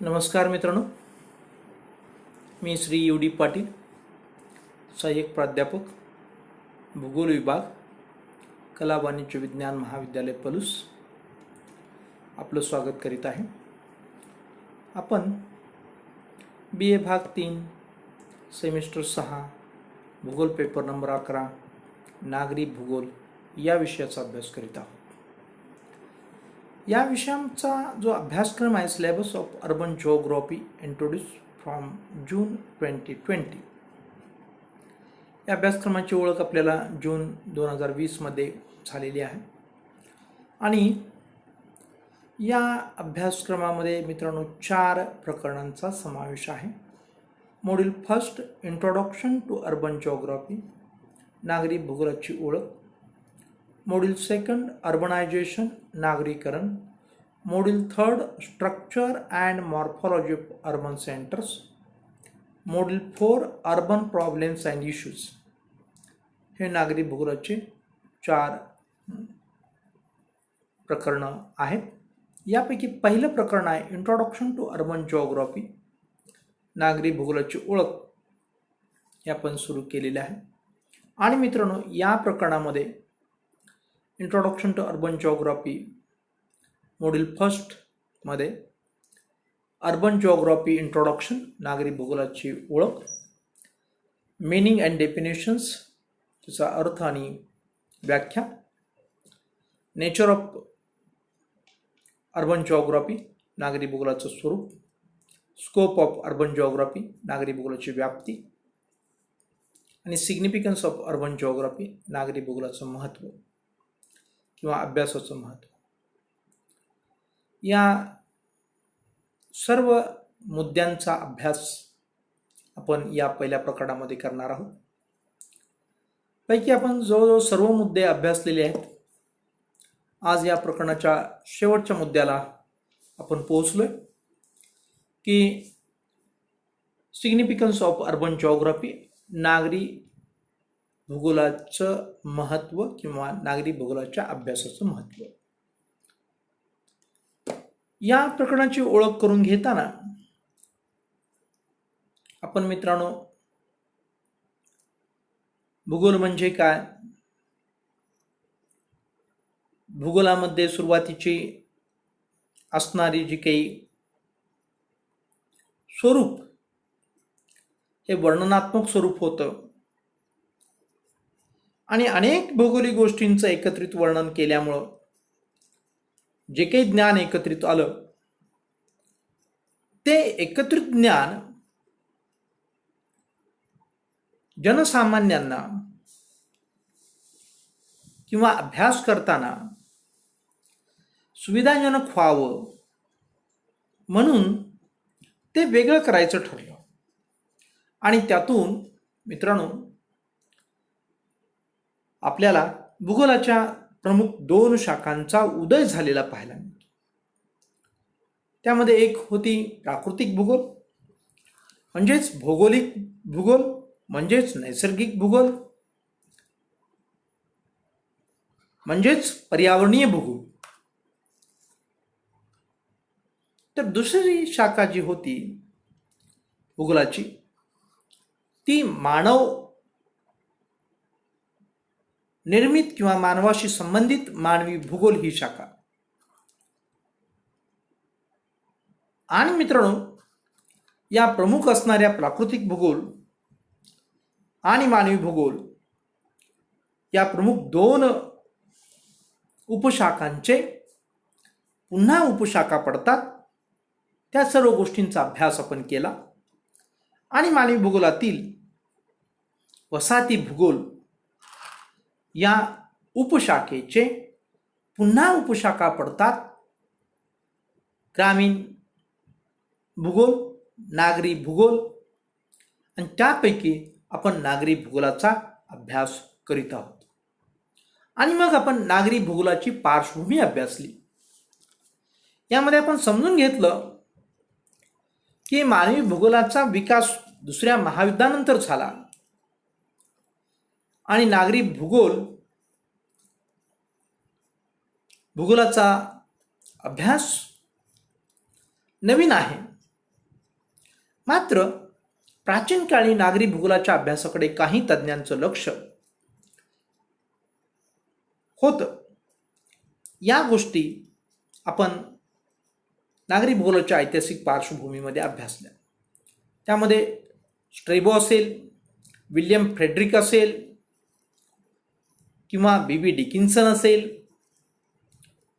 नमस्कार मित्रांनो, मी Shri U D Patil, सहाय्यक प्राध्यापक, भूगोल विभाग, कला वाणिज्य विज्ञान महाविद्यालय पलूस आपलं स्वागत करीत आहे. आपण बी ए भाग 3 सेमिस्टर 6 भूगोल पेपर नंबर 11 नागरी भूगोल या विषयाचा अभ्यास करीत आहोत. या विषयाचा जो अभ्यासक्रम आहे, syllabus of urban geography introduce from June 2020, या अभ्यासक्रमाची ओळख आपल्याला जून 2020 मध्ये झालेली आहे. आणि या अभ्यासक्रमामध्ये मित्रांनो 4 प्रकरणांचा समावेश आहे. Module first introduction to urban geography, नागरी भूगोलाची ओळख. मॉड्यूल सेकंड अर्बनायझेशन, नागरीकरण. Module third structure and morphology of urban centres. Module 4 urban problems and issues. हे नागरी भूगोलाचे 4 प्रकरणं आहेत. यापैकी पहिलं प्रकरण आहे इंट्रोडक्शन टू अर्बन जिओग्राफी, नागरी भूगोलाची ओळख. हे आपण सुरू केलेले आहे. आणि मित्रांनो, या प्रकरणामध्ये introduction to urban geography module first मध्ये अर्बन जिओग्राफी इंट्रोडक्शन, नागरी भूगोलाची ओळख. मीनिंग अँड डेफिनेशन्स, त्याचा अर्थ आणि व्याख्या. नेचर ऑफ अर्बन जिओग्राफी, नागरी भूगोलाचं स्वरूप. स्कोप ऑफ अर्बन जिओग्राफी, नागरी भूगोलाची व्याप्ती. आणि सिग्निफिकन्स ऑफ अर्बन जिओग्राफी, नागरी भूगोलाचं महत्त्व किंवा अभ्यासाचं महत्त्व. या सर्व मुद्द्यांचा अभ्यास आपण या पहिल्या प्रकरणामध्ये करणार आहोत. पैकी आपण जवळजवळ सर्व मुद्दे अभ्यासलेले आहेत. आज या प्रकरणाच्या शेवटच्या मुद्द्याला आपण पोहोचलोय की सिग्निफिकन्स ऑफ अर्बन जिओग्राफी, नागरी भूगोलाचं महत्त्व किंवा नागरी भूगोलाच्या अभ्यासाचं महत्त्व. या प्रकरणाची ओळख करून घेताना आपण मित्रांनो भूगोल म्हणजे काय, भूगोलामध्ये सुरुवातीची असणारी जी काही स्वरूप, हे वर्णनात्मक स्वरूप होतं. आणि अनेक भौगोलिक गोष्टींचं एकत्रित वर्णन केल्यामुळं जे काही ज्ञान एकत्रित आलं, ते एकत्रित ज्ञान जनसामान्यांना किंवा अभ्यास करताना सुविधाजनक व्हावं म्हणून ते वेगळं करायचं ठरलं. आणि त्यातून मित्रांनो आपल्याला भूगोलाच्या प्रमुख 2 शाखांचा उदय झालेला पाहायला मिळतो. त्यामध्ये एक होती प्राकृतिक भूगोल, म्हणजेच भौगोलिक भूगोल, म्हणजेच नैसर्गिक भूगोल, म्हणजेच पर्यावरणीय भूगोल. तर दुसरी शाखा जी होती भूगोलाची, ती मानव निर्मित किंवा मानवाशी संबंधित मानवी भूगोल ही शाखा. आणि मित्रांनो, या प्रमुख असणाऱ्या प्राकृतिक भूगोल आणि मानवी भूगोल या प्रमुख 2 उपशाखांचे पुन्हा उपशाखा पडतात. त्या सर्व गोष्टींचा अभ्यास आपण केला. आणि मानवी भूगोलातील वसाहती भूगोल या उपशाखेचे पुन्हा उपशाखा पडतात ग्रामीण भूगोल, नागरी भूगोल. आणि त्यापैकी आपण नागरी भूगोलाचा अभ्यास करीत आहोत. आणि मग आपण नागरी भूगोलाची पार्श्वभूमी अभ्यासली. यामध्ये आपण समजून घेतलं की मानवी भूगोलाचा विकास दुसऱ्या महायुद्धानंतर झाला आणि नागरी भूगोलाचा अभ्यास नवीन आहे. मात्र प्राचीन काळी नागरी भूगोलाच्या अभ्यासाकडे काही तज्ज्ञांचं लक्ष होतं. या गोष्टी आपण नागरी भूगोलाच्या ऐतिहासिक पार्श्वभूमीमध्ये अभ्यासल्या. त्यामध्ये स्ट्रेबो असेल, विल्यम फ्रेडरिक असेल किंवा बी डिकिन्सन असेल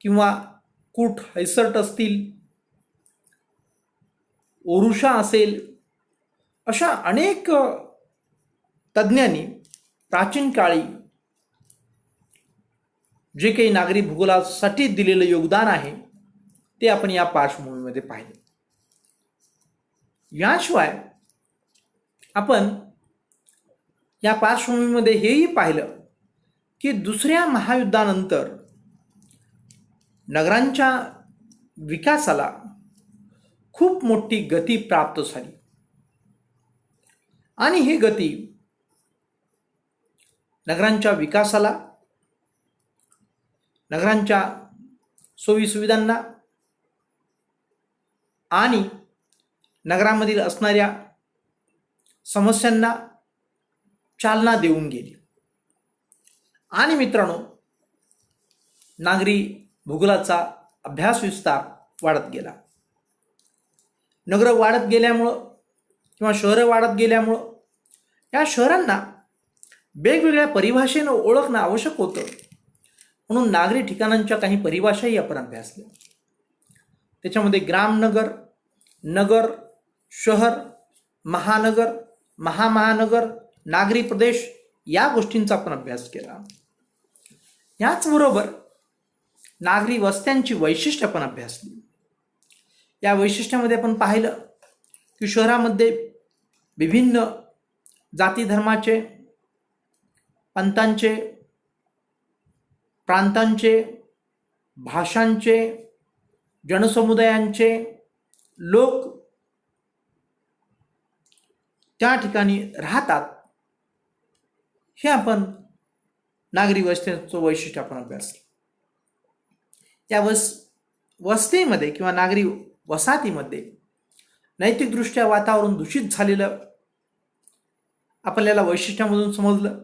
किंवा कुर्ट हैसर्ट असतील, ओरुशा असेल, अशा अनेक तज्ज्ञांनी प्राचीन काळी जे काही नागरी भूगोलासाठी दिलेलं योगदान आहे ते आपण या पार्श्वभूमीमध्ये पाहिले. याशिवाय आपण या पार्श्वभूमीमध्ये हेही पाहिलं की दुसऱ्या महायुद्धानंतर नगरांच्या विकासाला खूप मोठी गती प्राप्त झाली आणि ही गती नगरांच्या विकासाला, नगरांच्या सोयीसुविधांना आणि नगरामधील असणाऱ्या समस्यांना चालना देऊन गेली. आणि मित्रांनो, नागरी भूगोलाचा अभ्यास विस्तार वाढत गेला. नगरं वाढत गेल्यामुळं किंवा शहरं वाढत गेल्यामुळं या शहरांना वेगवेगळ्या परिभाषेनं ओळखणं आवश्यक होतं. म्हणून नागरी ठिकाणांच्या काही परिभाषाही आपण अभ्यासल्या. त्याच्यामध्ये ग्रामनगर, नगर, शहर, महानगर, महामहानगर, नागरी प्रदेश या गोष्टींचा आपण अभ्यास केला. याचबरोबर नागरी वस्त्यांची वैशिष्ट्ये आपण अभ्यासली. या वैशिष्ट्यामध्ये आपण पाहिलं की शहरामध्ये विभिन्न जाती धर्माचे, पंथांचे, प्रांतांचे, भाषांचे, जनसमुदायांचे लोक त्या ठिकाणी राहतात. हे आपण नागरी वस्तीचं वैशिष्ट्य आपण अभ्यासलं. या वस्तीमध्ये किंवा नागरी वसाहतीमध्ये नैतिकदृष्ट्या वातावरण दूषित झालेलं आपल्याला वैशिष्ट्यामधून समजलं.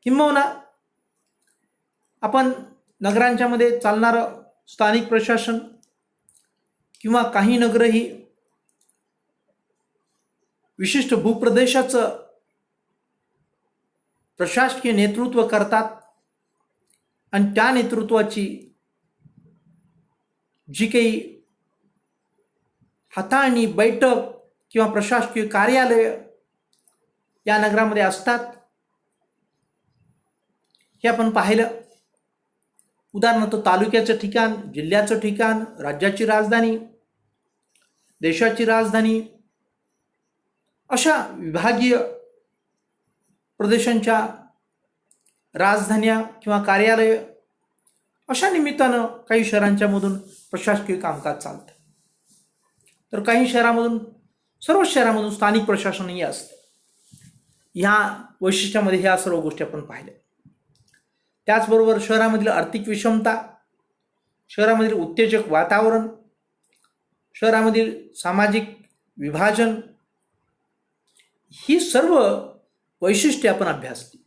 किंबहुना आपण नगरांच्या मध्ये चालणारं स्थानिक प्रशासन किंवा काही नगरं ही विशिष्ट भूप्रदेशाचं प्रशासकीय नेतृत्व करतात आणि त्या नेतृत्वाची जी काही हाताळणी, बैठक किंवा प्रशासकीय कार्यालय या नगरामध्ये असतात हे आपण पाहिलं. उदाहरणार्थ तालुक्याचं ठिकाण, जिल्ह्याचं ठिकाण, राज्याची राजधानी, देशाची राजधानी, अशा विभागीय प्रदेशांच्या राजधान्या किंवा कार्यालय, अशा निमित्तानं काही शहरांच्या मधून प्रशासकीय कामकाज चालतं. तर काही शहरामधून, सर्व शहरामधून स्थानिक प्रशासनही असतं. ह्या वैशिष्ट्यामध्ये ह्या सर्व गोष्टी आपण पाहिल्या. त्याचबरोबर शहरामधील आर्थिक विषमता, शहरामधील उत्तेजक वातावरण, शहरामधील सामाजिक विभाजन, ही सर्व वैशिष्ट्ये आपण अभ्यासली.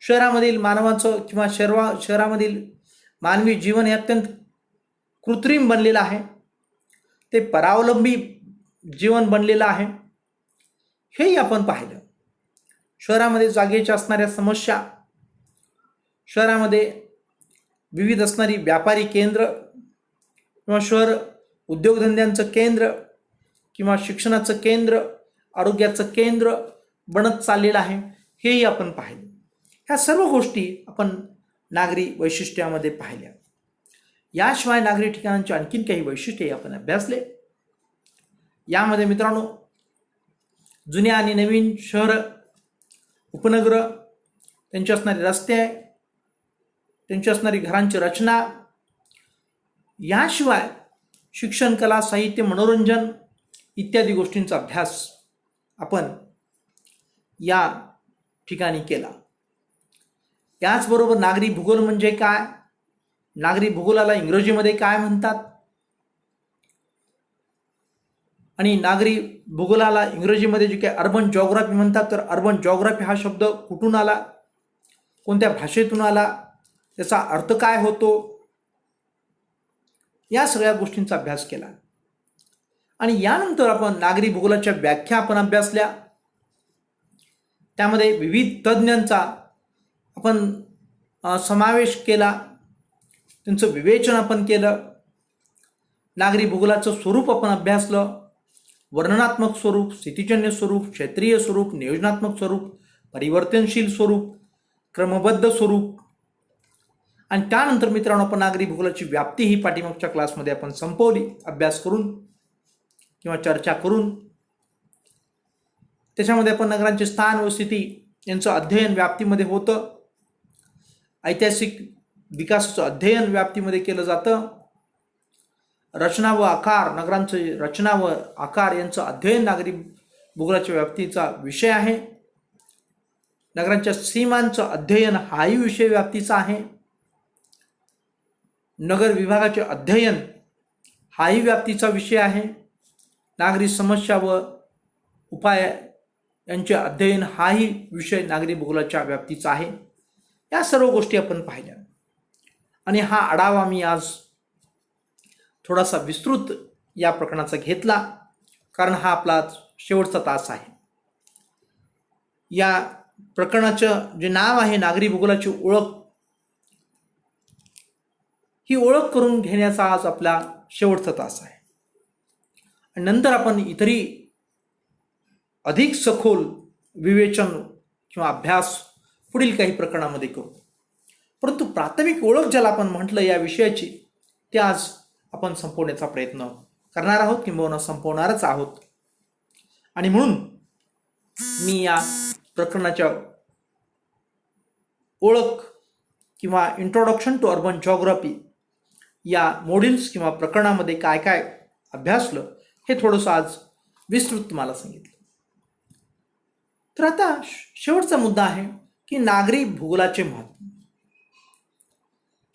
शहरामधील मानवाचं किंवा शहरामधील मानवी जीवन हे अत्यंत कृत्रिम बनलेलं आहे. ते परावलंबी जीवन बनलेलं आहे, हेही आपण पाहिलं. शहरामध्ये जागेच्या असणाऱ्या समस्या, शहरामध्ये विविध असणारी व्यापारी केंद्र किंवा शहर उद्योगधंद्यांचं केंद्र किंवा शिक्षणाचं केंद्र, आरोग्याचं केंद्र बनत चाललेलं आहे, हेही आपण पाहिलं. ह्या सर्व गोष्टी आपण नागरी वैशिष्ट्यामध्ये पाहिल्या. याशिवाय नागरी ठिकाणांची आणखीन काही वैशिष्ट्ये आपण अभ्यासले. यामध्ये मित्रांनो, जुन्या आणि नवीन शहर, उपनगरं, त्यांची असणारे रस्ते, त्यांची असणारी घरांची रचना, याशिवाय शिक्षण, कला, साहित्य, मनोरंजन इत्यादी गोष्टींचा अभ्यास आपण या ठिकाणी केला. याचबरोबर नागरी भूगोल म्हणजे काय, नागरी भूगोलाला इंग्रजीमध्ये काय म्हणतात, आणि नागरी भूगोलाला इंग्रजीमध्ये जे काही अर्बन जॉग्राफी म्हणतात, तर अर्बन जॉग्राफी हा शब्द कुठून आला, कोणत्या भाषेतून आला, त्याचा अर्थ काय होतो, या सगळ्या गोष्टींचा अभ्यास केला. आणि यानंतर आपण नागरी भूगोलाच्या व्याख्या आपण अभ्यासल्या. त्यामध्ये विविध तज्ज्ञांचा आपण समावेश केला, त्यांचं विवेचन आपण केलं. नागरी भूगोलाचं स्वरूप आपण अभ्यासलं. वर्णनात्मक स्वरूप, स्थितिजन्य स्वरूप, क्षेत्रीय स्वरूप, नियोजनात्मक स्वरूप, परिवर्तनशील स्वरूप, क्रमबद्ध स्वरूप. आणि त्यानंतर मित्रांनो आपण नागरी भूगोलाची व्याप्ती ही पाठीमागच्या क्लासमध्ये आपण संपवली अभ्यास करून किंवा चर्चा करून. त्याच्यामध्ये आपण नगरांचे स्थान व स्थिती यांचं अध्ययन व्याप्तीमध्ये होतं. ऐतिहासिक विकासाचं अध्ययन व्याप्तीमध्ये केलं जातं. रचना व आकार, नगरांचे रचना व आकार यांचं अध्ययन नागरी भूगोलाच्या व्याप्तीचा विषय आहे. नगरांच्या सीमांचं अध्ययन हाही विषय व्याप्तीचा आहे. नगर विभागाचे अध्ययन हाही व्याप्तीचा विषय आहे. नागरी समस्या व उपाय यांचे अध्ययन हाही विषय नागरी भूगोलाच्या व्याप्तीचा आहे. या सर्व गोष्टी आपण पाहिल्या आणि हा आढावा मी आज थोडासा विस्तृत या प्रकरणाचा घेतला, कारण हा आपला शेवटचा तास आहे. या प्रकरणाचं जे नाव आहे नागरी भूगोलाची ओळख, ही ओळख करून घेण्याचा आज आपला शेवटचा तास आहे. आणि नंतर आपण इतरही अधिक सखोल विवेचन किंवा अभ्यास पुढील काही प्रकरणामध्ये करू. परंतु प्राथमिक ओळख ज्याला आपण म्हटलं या विषयाची, ते आज आपण संपवण्याचा प्रयत्न करणार आहोत किंवा संपवणारच आहोत. आणि म्हणून मी या प्रकरणाच्या ओळख किंवा इंट्रोडक्शन टू अर्बन जॉग्राफी या मॉड्यूल्स किंवा प्रकरणामध्ये काय काय अभ्यासलं हे थोडंसं आज विस्तृत तुम्हाला सांगितलं. तर आता शेवटचा मुद्दा आहे की नागरी भूगोलाचे महत्त्व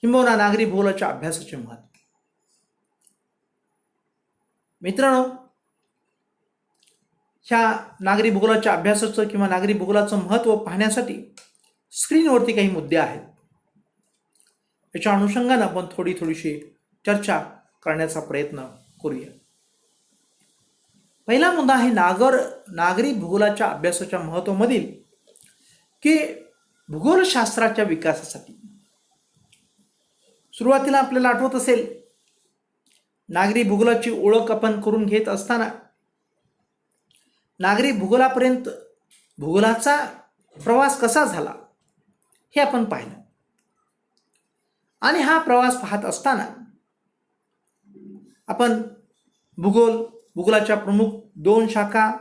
किंवा नागरी भूगोलाच्या अभ्यासाचे महत्त्व. मित्रांनो, ह्या नागरी भूगोलाच्या अभ्यासाचं किंवा नागरी भूगोलाचं महत्त्व पाहण्यासाठी स्क्रीनवरती काही मुद्दे आहेत. याच्या अनुषंगाने आपण थोडीशी चर्चा करण्याचा प्रयत्न करूया. पहिला मुद्दा आहे नागरी भूगोलाच्या अभ्यासाच्या महत्त्वामधील की भूगोलशास्त्राच्या विकासासाठी. सुरुवातीला आपल्याला आठवत असेल, नागरी भूगोलाची ओळख आपण करून घेत असताना नागरी भूगोलापर्यंत भूगोलाचा प्रवास कसा झाला हे आपण पाहिलं. आणि हा प्रवास पाहत असताना आपण भूगोलाच्या प्रमुख 2 शाखा,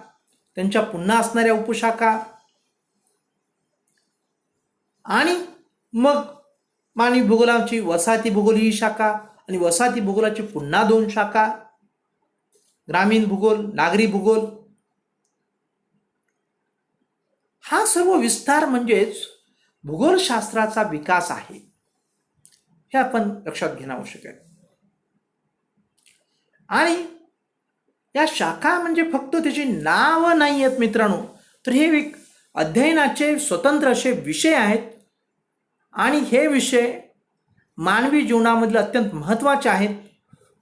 त्यांच्या पुन्हा असणाऱ्या उपशाखा आणि मग मानवी भूगोलाची वसाहती भूगोल ही शाखा आणि वसाहती भूगोलाची पुन्हा 2 शाखा, ग्रामीण भूगोल, नागरी भूगोल, हा सर्व विस्तार म्हणजेच भूगोलशास्त्राचा विकास आहे, हे आपण लक्षात घेणं आवश्यक आहे. आणि या शाखा म्हणजे फक्त त्याची नाव नाही आहेत मित्रांनो, तर हे एक अध्ययनाचे स्वतंत्र असे विषय आहेत. आणि हे विषय मानवी जीवनामधील अत्यंत महत्त्वाचे आहेत,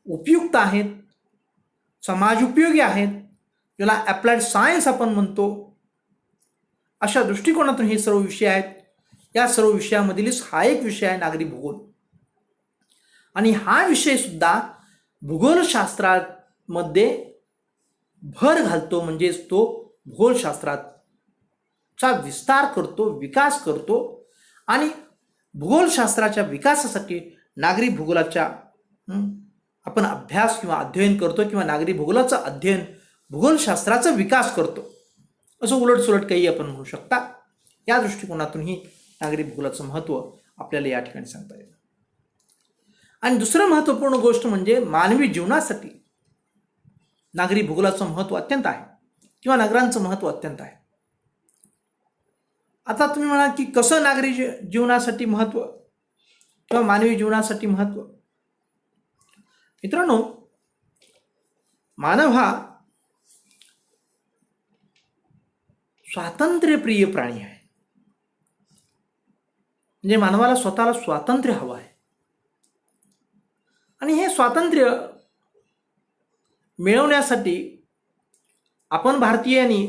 उपयुक्त आहेत, समाज उपयोगी आहेत, ज्याला ॲप्लाइड सायन्स आपण म्हणतो. अशा दृष्टिकोनातून हे सर्व विषय आहेत. या सर्व विषयामधील हा एक विषय आहे नागरी भूगोल. आणि हा विषय सुद्धा भूगोलशास्त्रामध्ये भर घालतो, म्हणजेच तो भूगोलशास्त्राचा विस्तार करतो, विकास करतो. आणि भूगोलशास्त्राच्या विकासासाठी नागरी भूगोलाच्या आपण अभ्यास किंवा अध्ययन करतो किंवा नागरी भूगोलाचं अध्ययन भूगोलशास्त्राचा विकास करतो, असं उलटसुलट काही आपण म्हणू शकता. या दृष्टिकोनातूनही नागरी भूगोलाचं महत्त्व आपल्याला या ठिकाणी सांगता येईल. आणि दुसरं महत्त्वपूर्ण गोष्ट म्हणजे मानवी जीवनासाठी नागरी भूगोलाचं महत्त्व अत्यंत आहे किंवा नगरांचं महत्त्व अत्यंत आहे. आता तुम्ही म्हणाल की कसं नागरी जीवनासाठी महत्त्व किंवा मानवी जीवनासाठी महत्त्व. मित्रांनो, मानव हा स्वातंत्र्यप्रिय प्राणी आहे. म्हणजे मानवाला स्वतःला स्वातंत्र्य हवं आहे. आणि हे स्वातंत्र्य मिळवण्यासाठी आपण भारतीयांनी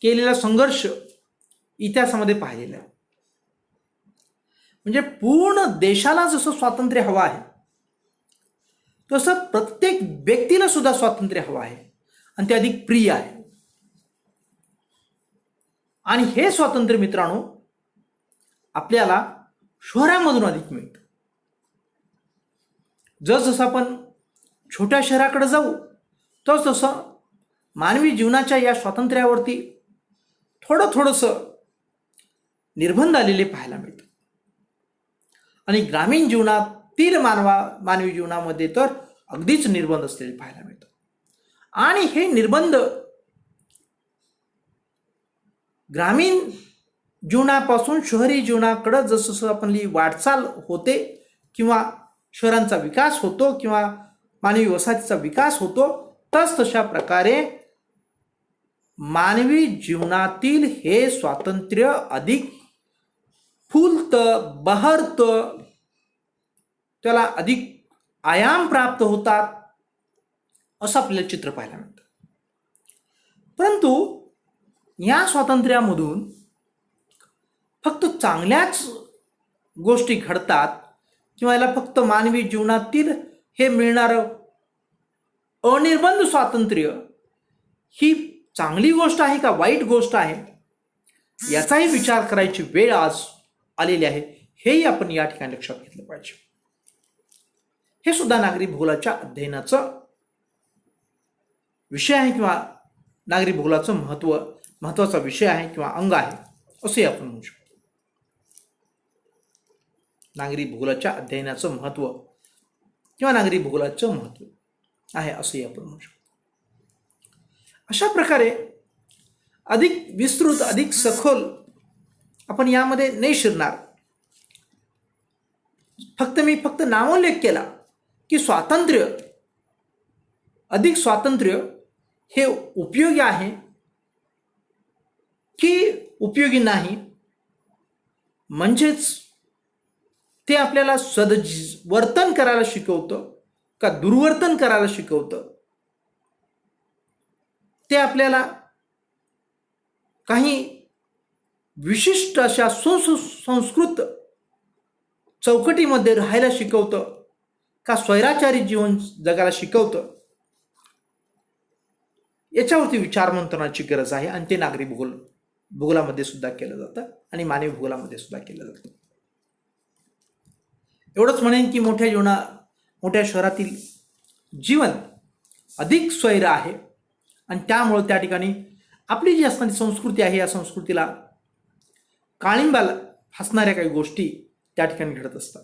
केलेला संघर्ष इतिहासामध्ये पाहिलेला आहे. म्हणजे पूर्ण देशाला जसं स्वातंत्र्य हवं आहे तसं प्रत्येक व्यक्तीला सुद्धा स्वातंत्र्य हवं आहे आणि ते अधिक प्रिय आहे. आणि हे स्वातंत्र्य मित्रांनो आपल्याला शहरामधून अधिक मिळतं. जसजसं आपण छोट्या शहराकडे जाऊ तसं मानवी जीवनाच्या या स्वातंत्र्यावरती थोडंसं निर्बंध आलेले पाहायला मिळतात. आणि ग्रामीण जीवनातील मानवी जीवनामध्ये तर अगदीच निर्बंध असलेले पाहायला मिळतात. आणि हे निर्बंध ग्रामीण जीवनापासून शहरी जीवनाकडे जसं आपली वाटचाल होते किंवा शहरांचा विकास होतो किंवा मानवी वसाहतीचा विकास होतो तशा प्रकारे मानवी जीवनातील हे स्वातंत्र्य अधिक फुलतं, बहरतं, त्याला अधिक आयाम प्राप्त होतात असं आपल्याला चित्र पाहायला मिळतं. परंतु या स्वातंत्र्यामधून फक्त चांगल्याच गोष्टी घडतात किंवा याला फक्त मानवी जीवनातील हे मिळणारं अनिर्बंध स्वातंत्र्य ही चांगली गोष्ट आहे का वाईट गोष्ट आहे याचाही विचार करायची वेळ आज आलेली आहे. हेही आपण या ठिकाणी लक्षात घेतलं पाहिजे. हे सुद्धा नागरी भूगोलाच्या अध्ययनाचा विषय आहे किंवा नागरी भूगोलाचं महत्वाचा विषय आहे किंवा अंग आहे असे आपण म्हणू शकतो. नागरी भूगोलाच्या अध्ययनाचं महत्त्व किंवा नागरी भूगोलाचं महत्त्व आहे असेही आपण म्हणू शकतो. अशा प्रकारे अधिक विस्तृत अधिक सखोल आपण यामध्ये नाही शिरणार. मी फक्त नामोल्लेख केला की अधिक स्वातंत्र्य हे उपयोगी आहे की उपयोगी नाही, म्हणजेच ते आपल्याला सदवर्तन करायला शिकवतं का दुर्वर्तन करायला शिकवतं, ते आपल्याला काही विशिष्ट अशा सुसंस्कृत चौकटीमध्ये राहायला शिकवतं का स्वैराचारी जीवन जगायला शिकवतं, याच्यावरती विचार मंथनाची गरज आहे. आणि ते नागरी भूगोलामध्ये सुद्धा केलं जातं आणि मानवी भूगोलामध्ये सुद्धा केलं जातं. एवढंच म्हणेन की मोठ्या शहरातील जीवन अधिक स्वैर आहे आणि त्यामुळे त्या ठिकाणी आपली जी असणारी संस्कृती आहे या संस्कृतीला काळिंबाला फासणाऱ्या काही गोष्टी त्या ठिकाणी घडत असतात.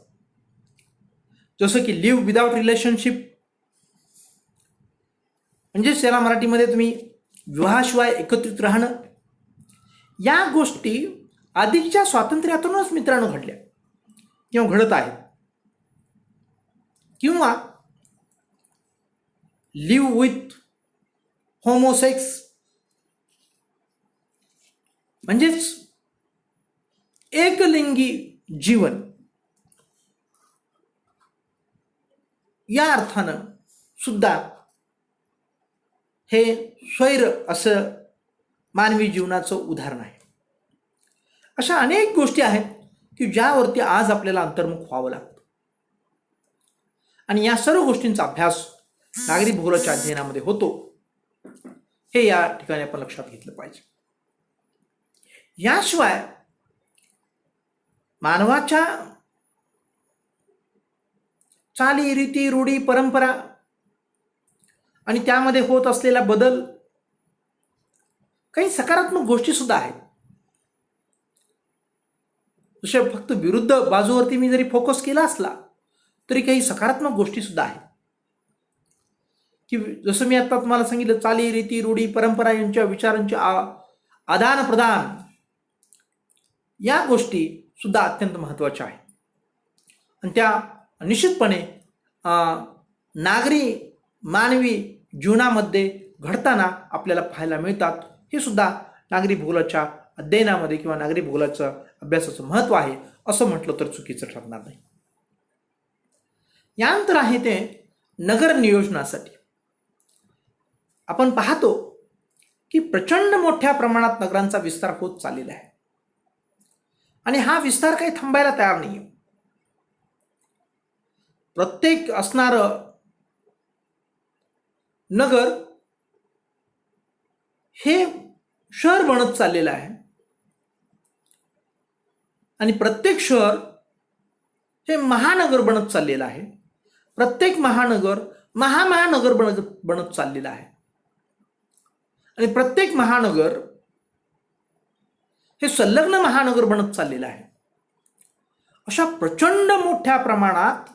जसं की लिव्ह विदाउट रिलेशनशिप, म्हणजेच त्याला मराठीमध्ये तुम्ही विवाहाशिवाय एकत्रित राहणं, या गोष्टी अधिकच्या स्वातंत्र्यातूनच मित्रांनो घडल्या किंवा घडत आहेत. किंवा लिव्ह विथ होमोसेक्स, म्हणजेच एकलिंगी जीवन, या अर्थानं सुद्धा हे स्वैर असं मानवी जीवनाचं उदाहरण आहे. अशा अनेक गोष्टी आहेत की ज्यावरती आज आपल्याला अंतर्मुख व्हावं लागतं आणि या सर्व गोष्टींचा अभ्यास नागरी भूगोलाच्या अध्ययनामध्ये होतो, हे या ठिकाणी आपण लक्षात घेतलं पाहिजे. याशिवाय मानवाच्या चाली रीती रूढी परंपरा आणि त्यामध्ये होत असलेला बदल, काही सकारात्मक गोष्टी सुद्धा आहेत. जसे फक्त विरुद्ध बाजूवरती मी जरी फोकस केला असला तरी काही सकारात्मक गोष्टी सुद्धा आहेत की जसं मी आता तुम्हाला सांगितलं, चाली रीती रूढी परंपरा यांच्या विचारांचे आदान प्रदान, या गोष्टी सुद्धा अत्यंत महत्त्वाच्या आहेत आणि त्या निश्चितपणे मानवी जीवनामध्ये घडताना आपल्याला पाहायला मिळतात. हे सुद्धा नागरी भूगोलाच्या अध्ययनामध्ये किंवा नागरी भूगोलाचं अभ्यासाचं महत्त्व आहे असं म्हटलं तर चुकीचं ठरणार नाही. यानंतर आहे ते नगर नियोजनासाठी. आपण पाहतो की प्रचंड मोठ्या प्रमाणात नगरांचा विस्तार होत चाललेला आहे आणि हा विस्तार काही थांबायला तयार नाही. प्रत्येक असणारं नगर हे शहर बनत चाललेलं आहे आणि प्रत्येक शहर हे महानगर बनत चाललेलं आहे. प्रत्येक महानगर महानगर बनत चाललेलं आहे आणि प्रत्येक महानगर हे संलग्न महानगर बनत चाललेलं आहे. अशा प्रचंड मोठ्या प्रमाणात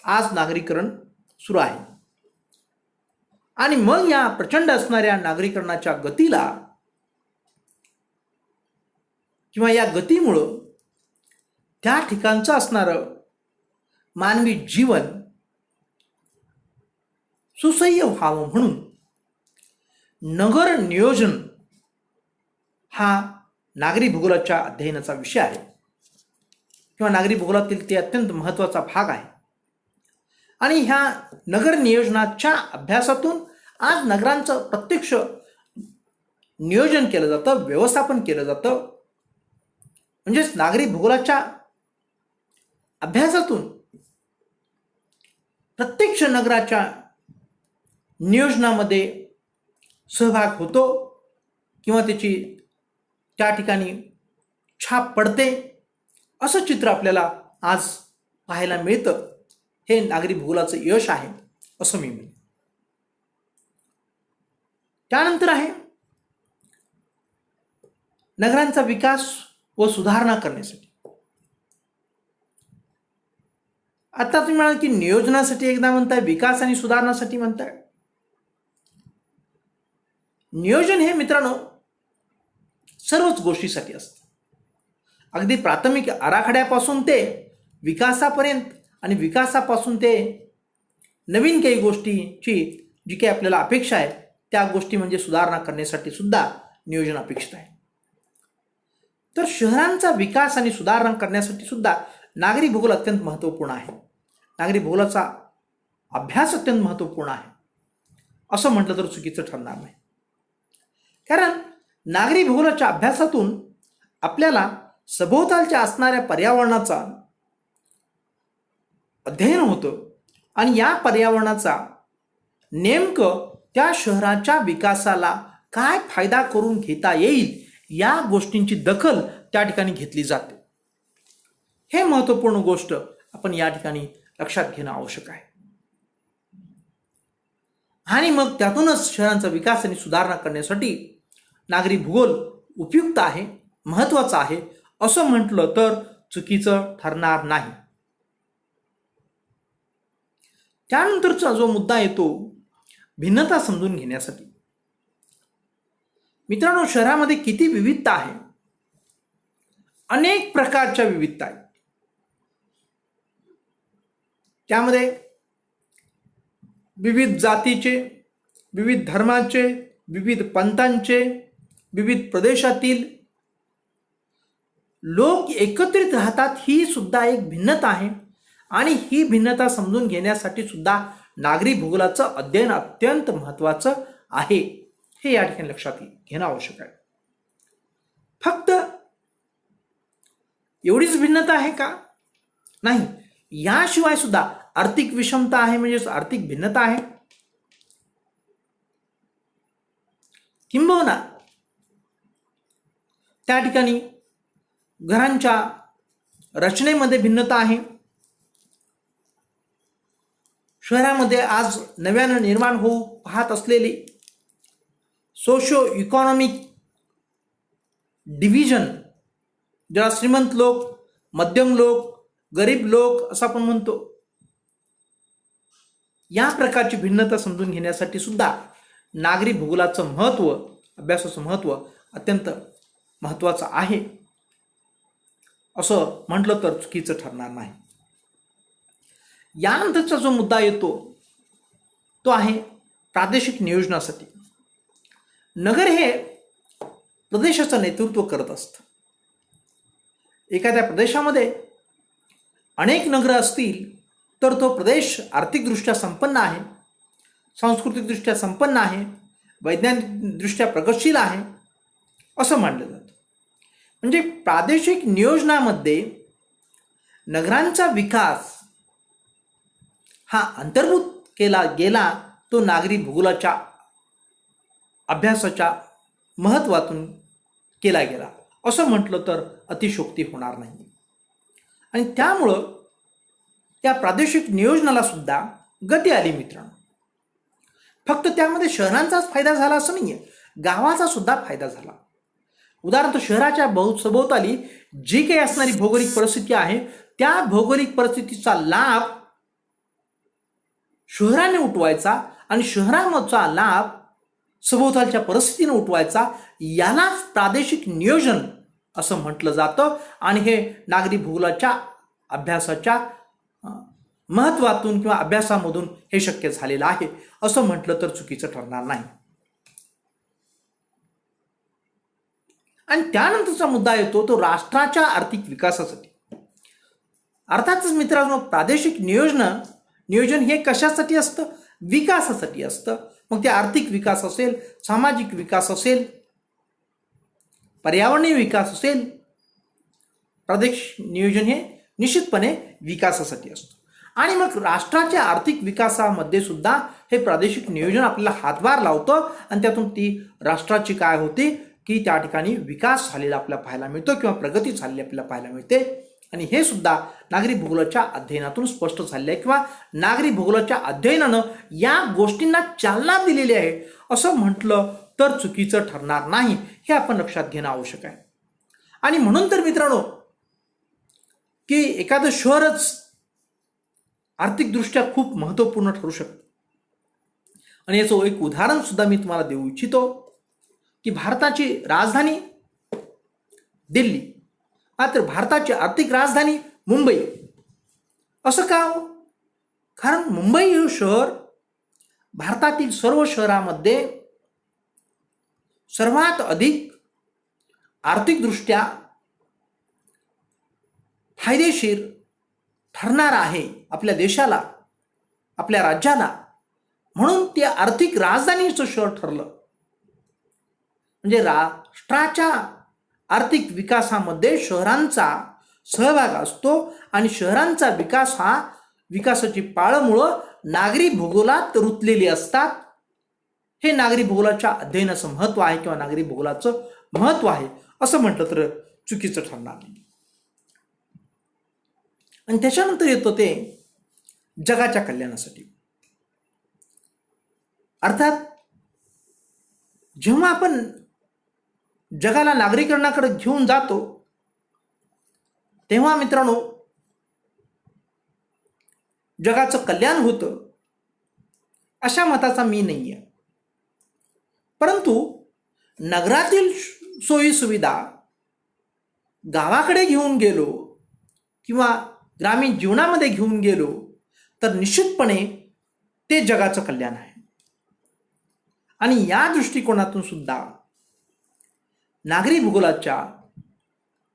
आज नागरीकरण सुरू आहे आणि मग या प्रचंड असणाऱ्या नागरीकरणाच्या गतीला किंवा या गतीमुळं त्या ठिकाणचं असणारं मानवी जीवन सुसह्य व्हावं म्हणून नगर नियोजन हा नागरी भूगोलाच्या अध्ययनाचा विषय आहे किंवा नागरी भूगोलातील ते अत्यंत महत्त्वाचा भाग आहे. आणि ह्या नगर नियोजनाच्या अभ्यासातून आज नगरांचं प्रत्यक्ष नियोजन केलं जातं, व्यवस्थापन केलं जातं. म्हणजेच नागरी भूगोलाच्या अभ्यासातून प्रत्यक्ष नगराच्या नियोजनामध्ये सहभाग होतो किंवा त्याची त्या ठिकाणी छाप पडते असं चित्र आपल्याला आज पाहायला मिळतं. हे नागरी भूगोलाचं यश आहे असं मी म्हणेन. त्यानंतर आहे नगरांचा विकास व सुधारणा करण्यासाठी. आता तुम्ही म्हणाल की नियोजनासाठी एकदा म्हणताय, विकास आणि सुधारणासाठी म्हणताय. नियोजन हे मित्रांनो सर्वच गोष्टीसाठी असतं. अगदी प्राथमिक आराखड्यापासून ते विकासापर्यंत आणि विकासापासून ते नवीन काही गोष्टीची जी काही आपल्याला अपेक्षा आहे त्या गोष्टी म्हणजे सुधारणा करण्यासाठी सुद्धा नियोजन अपेक्षित आहे. तर शहरांचा विकास आणि सुधारणा करण्यासाठी सुद्धा नागरी भूगोल अत्यंत महत्त्वपूर्ण आहे. नागरी भूगोलाचा अभ्यास अत्यंत महत्त्वपूर्ण आहे असं म्हटलं तर चुकीचं ठरणार नाही. कारण नागरी भूगोलाच्या अभ्यासातून आपल्याला सभोवतालच्या असणाऱ्या पर्यावरणाचा अध्ययन होतं आणि या पर्यावरणाचा नेमकं त्या शहराच्या विकासाला काय फायदा करून घेता येईल या गोष्टींची दखल त्या ठिकाणी घेतली जाते. हे महत्त्वपूर्ण गोष्ट आपण या ठिकाणी लक्षात घेणं आवश्यक आहे. आणि मग त्यातूनच शहरांचा विकास आणि सुधारणा करण्यासाठी नागरी भूगोल उपयुक्त आहे, महत्त्वाचा आहे असं म्हटलं तर चुकीचं ठरणार नाही. त्यानंतरचा जो मुद्दा येतो भिन्नता समजून घेण्यासाठी. मित्रांनो, शहरामध्ये किती विविधता आहे, अनेक प्रकारच्या विविधता आहेत. त्यामध्ये विविध जातीचे, विविध धर्माचे, विविध पंथांचे, विविध प्रदेशातील लोक एकत्रित राहतात. ही सुद्धा एक भिन्नता आहे आणि ही भिन्नता समजून घेण्यासाठी सुद्धा नागरी भूगोलाचं अध्ययन अत्यंत महत्त्वाचं आहे. हे या ठिकाणी लक्षात घेणं आवश्यक आहे. फक्त एवढीच भिन्नता आहे का? नाही, याशिवाय सुद्धा आर्थिक विषमता आहे, म्हणजेच आर्थिक भिन्नता आहे. किंबहुना त्या ठिकाणी घरांच्या रचनेमध्ये भिन्नता आहे. शहरामध्ये आज नव्यानं निर्माण होऊ पाहत असलेली सोशो इकॉनॉमिक डिव्हिजन, ज्याला श्रीमंत लोक, मध्यम लोक, गरीब लोक असं आपण म्हणतो, या प्रकारची भिन्नता समजून घेण्यासाठी सुद्धा नागरी भूगोलाचं महत्त्व, अभ्यासाचं महत्त्व अत्यंत महत्त्वाचं आहे असं म्हटलं तर चुकीचं ठरणार नाही. यानंतरचा जो मुद्दा येतो तो आहे प्रादेशिक नियोजनासाठी. नगर हे प्रदेशाचं नेतृत्व करत असतं. एखाद्या प्रदेशामध्ये अनेक नगरं असतील तर तो प्रदेश आर्थिकदृष्ट्या संपन्न आहे, सांस्कृतिकदृष्ट्या संपन्न आहे, वैज्ञानिकदृष्ट्या प्रगतशील आहे असं मानलं जातं. म्हणजे प्रादेशिक नियोजनामध्ये नगरांचा विकास हा अंतर्भूत केला गेला तो नागरी भूगोलाच्या अभ्यासाच्या महत्त्वातून केला गेला असं म्हटलं तर अतिशयोक्ती होणार नाही. आणि त्यामुळं त्या प्रादेशिक नियोजनाला सुद्धा गती आली मित्रांनो. फक्त त्यामध्ये शहरांचाच फायदा झाला असं नाही आहे, गावाचा सुद्धा फायदा झाला. उदाहरणार्थ शहराच्या सभोवताली जी काही असणारी भौगोलिक परिस्थिती आहे त्या भौगोलिक परिस्थितीचा लाभ शहराने उठवायचा आणि शहरामधचा लाभ सभोवतालच्या परिस्थितीने उठवायचा, यालाच प्रादेशिक नियोजन असं म्हटलं जातं. आणि हे नागरी भूगोलाच्या अभ्यासाच्या महत्त्वातून किंवा अभ्यासामधून हे शक्य झालेलं आहे असं म्हटलं तर चुकीचं ठरणार नाही. आणि त्यानंतरचा मुद्दा येतो तो राष्ट्राच्या आर्थिक विकासासाठी. अर्थातच मित्रांनो प्रादेशिक नियोजन हे कशासाठी असतं? विकासासाठी असतं. मग ते आर्थिक विकास असेल, सामाजिक विकास असेल, पर्यावरणीय विकास असेल, प्रादेशिक नियोजन हे निश्चितपणे विकासासाठी असतं. आणि मग राष्ट्राच्या आर्थिक विकासामध्ये सुद्धा हे प्रादेशिक नियोजन आपल्याला हातभार लावतं आणि त्यातून ती राष्ट्राची काय होते की त्या ठिकाणी विकास झालेला आपल्याला पाहायला मिळतो किंवा प्रगती झालेली आपल्याला पाहायला मिळते. आणि हे सुद्धा नागरी भूगोलाच्या अध्ययनातून स्पष्ट झाले आहे किंवा नागरी भूगोलाच्या अध्ययनानं या गोष्टींना चालना दिलेली आहे असं म्हटलं तर चुकीचं ठरणार नाही, हे आपण लक्षात घेणं आवश्यक आहे. आणि म्हणून तर मित्रांनो की एखादं शहरच आर्थिकदृष्ट्या खूप महत्त्वपूर्ण ठरू शकतं. आणि याचं एक उदाहरण सुद्धा मी तुम्हाला देऊ इच्छितो की भारताची राजधानी दिल्ली मात्र भारताची आर्थिक राजधानी मुंबई. असं का हो? कारण मुंबई हे शहर भारतातील सर्व शहरांमध्ये सर्वात अधिक आर्थिकदृष्ट्या फायदेशीर ठरणार आहे आपल्या देशाला, आपल्या राज्याला. म्हणून ते आर्थिक राजधानीचं शहर ठरलं. म्हणजे राष्ट्राच्या आर्थिक विकासामध्ये शहरांचा सहभाग असतो आणि शहरांचा विकास हा विकासाची पाळंमुळं नागरी भूगोलात रुतलेली असतात. हे नागरी भूगोलाच्या अध्ययनाचं महत्त्व आहे किंवा नागरी भूगोलाचं महत्त्व आहे असं म्हटलं तर चुकीचं ठरणार नाही. आणि त्याच्यानंतर येतो ते जगाच्या कल्याणासाठी. अर्थात जेव्हा आपण जगाला नागरीकरणाकडे घेऊन जातो तेव्हा मित्रांनो जगाचं कल्याण होतं अशा मताचा मी नाही आहे. परंतु नगरातील सोयी सुविधा गावाकडे घेऊन गेलो किंवा ग्रामीण जीवनामध्ये घेऊन गेलो तर निश्चितपणे ते जगाचं कल्याण आहे. आणि या दृष्टिकोनातून सुद्धा नागरी भूगोलाच्या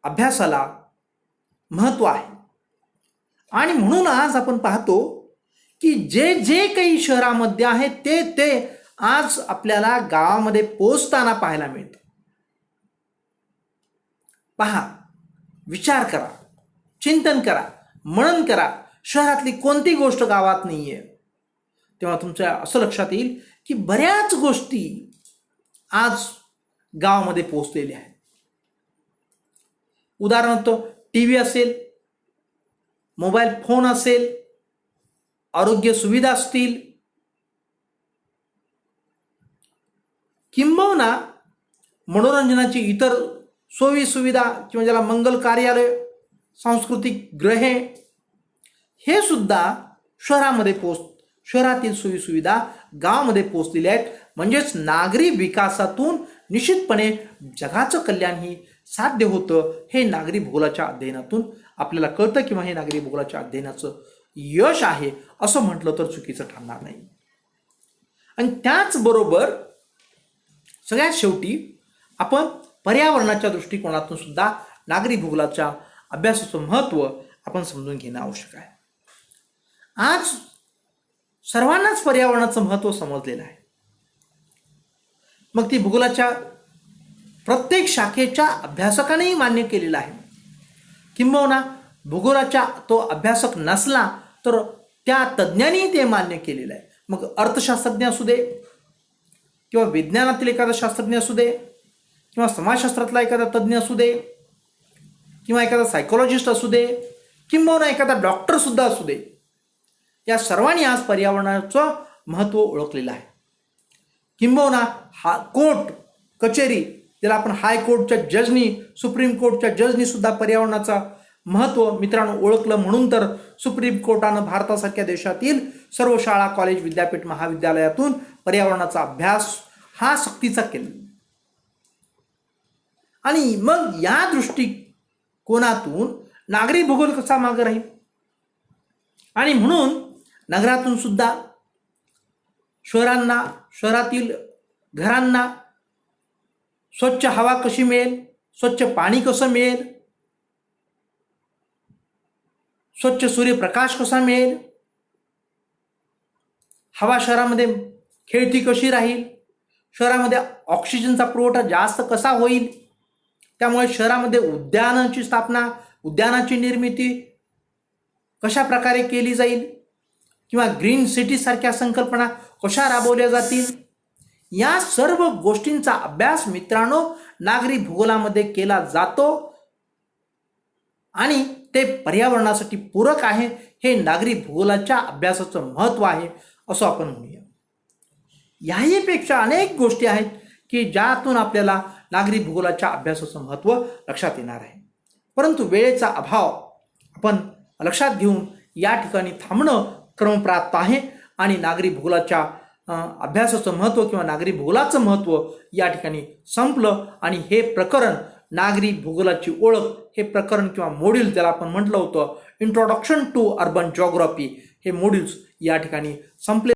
अभ्यासाला महत्त्व आहे. आणि म्हणून आज आपण पाहतो की जे जे काही शहरामध्ये आहे ते आज आपल्याला गावामध्ये पोहोचताना पाहायला मिळतं. पहा, विचार करा, चिंतन करा, मनन करा, शहरातली कोणती गोष्ट गावात नाही आहे. तेव्हा तुमच्या असं लक्षात येईल की बऱ्याच गोष्टी आज गावामध्ये पोहोचलेले आहेत. उदाहरणार्थ टीव्ही असेल, मोबाईल फोन असेल, आरोग्य सुविधा असतील, किंबहुना मनोरंजनाची इतर सोयी सुविधा किंवा ज्याला मंगल कार्यालय, सांस्कृतिक ग्रहे, हे सुद्धा शहरातील सोयी सुविधा गावामध्ये पोहोचलेल्या आहेत. म्हणजेच नागरी विकासातून निश्चितपणे जगाचं कल्याण ही साध्य होतं. हे नागरी भूगोलाच्या अध्ययनातून आपल्याला कळतं किंवा हे नागरी भूगोलाच्या अध्ययनाचं यश आहे असं म्हटलं तर चुकीचं ठरणार नाही. आणि त्याचबरोबर सगळ्यात शेवटी आपण पर्यावरणाच्या दृष्टिकोनातून सुद्धा नागरी भूगोलाच्या अभ्यासाचं महत्त्व आपण समजून घेणं आवश्यक आहे. आज सर्वांनाच पर्यावरणाचं महत्त्व समजलेलं आहे. मग ती भूगोलाच्या प्रत्येक शाखेच्या अभ्यासकानेही मान्य केलेलं आहे. किंबहुना भूगोलाच्या तो अभ्यासक नसला तर त्या तज्ज्ञांनी ते मान्य केलेलं आहे. मग अर्थशास्त्रज्ञ असू दे किंवा विज्ञानातील एखादा शास्त्रज्ञ असू दे किंवा समाजशास्त्रातला एखादा तज्ज्ञ असू दे किंवा एखादा सायकोलॉजिस्ट असू दे किंबहुना एखादा डॉक्टरसुद्धा असू दे, या सर्वांनी आज पर्यावरणाचं महत्त्व ओळखलेलं आहे. किंबहुना कोर्ट कचेरी, ज्याला आपण हायकोर्टच्या जजनी, सुप्रीम कोर्टच्या जजनी सुद्धा पर्यावरणाचं महत्त्व मित्रांनो ओळखलं. म्हणून तर सुप्रीम कोर्टानं भारतासारख्या देशातील सर्व शाळा, कॉलेज, विद्यापीठ, महाविद्यालयातून पर्यावरणाचा अभ्यास हा सक्तीचा केला. आणि मग या दृष्टिकोनातून नागरी भूगोल कसा मागे राहील? आणि म्हणून नगरातून सुद्धा शहरांना, शहरातील घरांना स्वच्छ हवा कशी मिळेल, स्वच्छ पाणी कसं मिळेल, स्वच्छ सूर्यप्रकाश कसा मिळेल, हवा शहरामध्ये खेळती कशी राहील, शहरामध्ये ऑक्सिजनचा पुरवठा जास्त कसा होईल, त्यामुळे शहरामध्ये उद्यानाची स्थापना, उद्यानाची निर्मिती कशा प्रकारे केली जाईल किंवा ग्रीन सिटी सारख्या संकल्पना कशा राबवल्या जातील, या सर्व गोष्टींचा अभ्यास मित्रांनो नागरी भूगोलामध्ये केला जातो आणि ते पर्यावरणासाठी पूरक आहे. हे नागरी भूगोलाच्या अभ्यासाचं महत्त्व आहे असं आपण म्हणूया. याहीपेक्षा अनेक गोष्टी आहेत की ज्यातून आपल्याला नागरी भूगोलाच्या अभ्यासाचं महत्त्व लक्षात येणार आहे. परंतु वेळेचा अभाव आपण लक्षात घेऊन या ठिकाणी थांबणं क्रमप्राप्त आहे आणि नागरी भूगोलाच्या अभ्यासाचं महत्त्व किंवा नागरी भूगोलाचं महत्त्व या ठिकाणी संपलं. आणि हे प्रकरण नागरी भूगोलाची ओळख हे प्रकरण किंवा मॉड्यूल ज्याला आपण म्हटलं होतं इंट्रोडक्शन टू अर्बन जिओग्राफी, हे मॉड्यूल्स या ठिकाणी संपले.